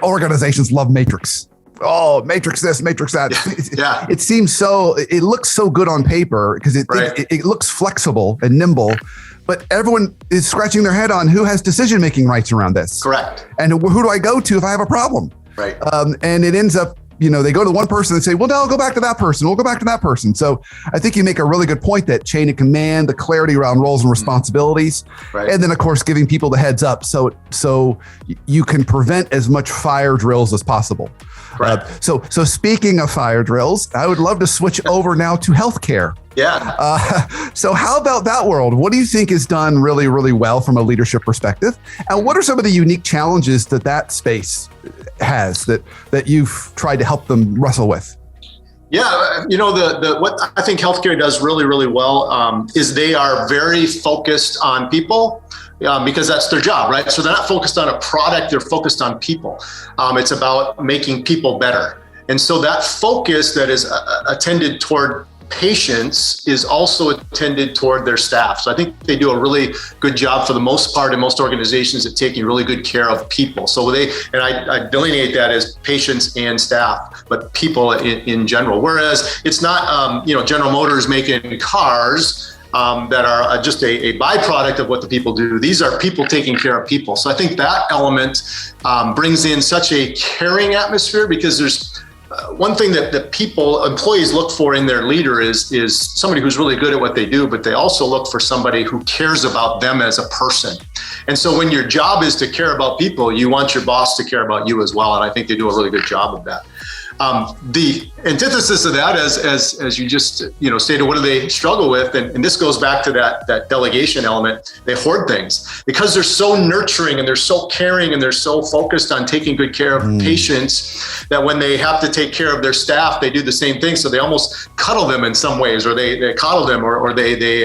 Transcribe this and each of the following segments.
Organizations love Matrix. Oh, Matrix this, Matrix that. Yeah. It seems so, it looks so good on paper because it looks flexible and nimble, but everyone is scratching their head on who has decision-making rights around this. Correct. And who do I go to if I have a problem? Right. And it ends up, they go to one person and say, well, no, I'll go back to that person. We'll go back to that person. So I think you make a really good point that chain of command, the clarity around roles and responsibilities, and then of course, giving people the heads up so you can prevent as much fire drills as possible. So speaking of fire drills, I would love to switch over now to healthcare. Yeah. So how about that world? What do you think is done really, really well from a leadership perspective? And what are some of the unique challenges that space has that you've tried to help them wrestle with? Yeah, what I think healthcare does really, really well is they are very focused on people. Because that's their job, right? So they're not focused on a product, they're focused on people. It's about making people better. And so that focus that is attended toward patients is also attended toward their staff. So I think they do a really good job for the most part in most organizations at taking really good care of people. So I delineate that as patients and staff, but people in general. Whereas it's not, General Motors making cars that are just a byproduct of what the people do. These are people taking care of people. So I think that element brings in such a caring atmosphere because there's one thing that employees look for in their leader is somebody who's really good at what they do, but they also look for somebody who cares about them as a person. And so when your job is to care about people, you want your boss to care about you as well. And I think they do a really good job of that. The antithesis of that, as you just stated, what do they struggle with? And this goes back to that delegation element. They hoard things because they're so nurturing and they're so caring and they're so focused on taking good care of patients that when they have to take care of their staff, they do the same thing. So they almost cuddle them in some ways, or they coddle them, or they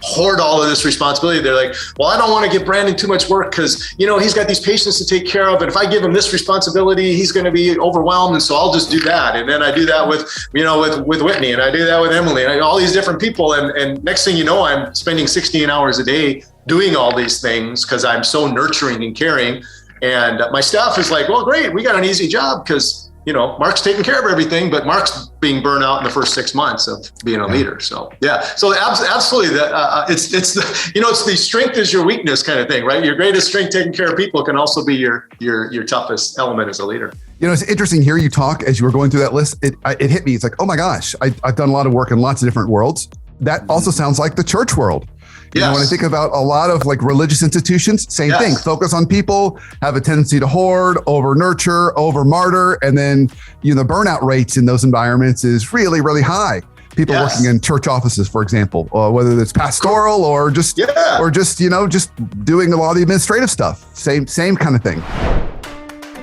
hoard all of this responsibility. They're like, well, I don't want to give Brandon too much work because he's got these patients to take care of, and if I give him this responsibility, he's going to be overwhelmed, and so I'll just do that. And then I do that with Whitney, and I do that with Emily, and all these different people. And next thing you know, I'm spending 16 hours a day doing all these things because I'm so nurturing and caring. And my staff is like, well, great, we got an easy job because, Mark's taking care of everything, but Mark's being burned out in the first 6 months of being a leader. So, absolutely. That it's the strength is your weakness kind of thing, right? Your greatest strength, taking care of people, can also be your toughest element as a leader. It's interesting here you talk as you were going through that list. It hit me. It's like, oh my gosh, I've done a lot of work in lots of different worlds. That also sounds like the church world. When I think about a lot of religious institutions, same thing, focus on people, have a tendency to hoard, over nurture, over martyr. And then, the burnout rates in those environments is really, really high. People working in church offices, for example, whether it's pastoral or just doing a lot of the administrative stuff. Same kind of thing.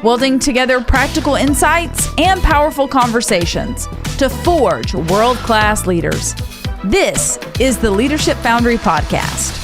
Welding together practical insights and powerful conversations to forge world-class leaders. This is the Leadership Foundry podcast.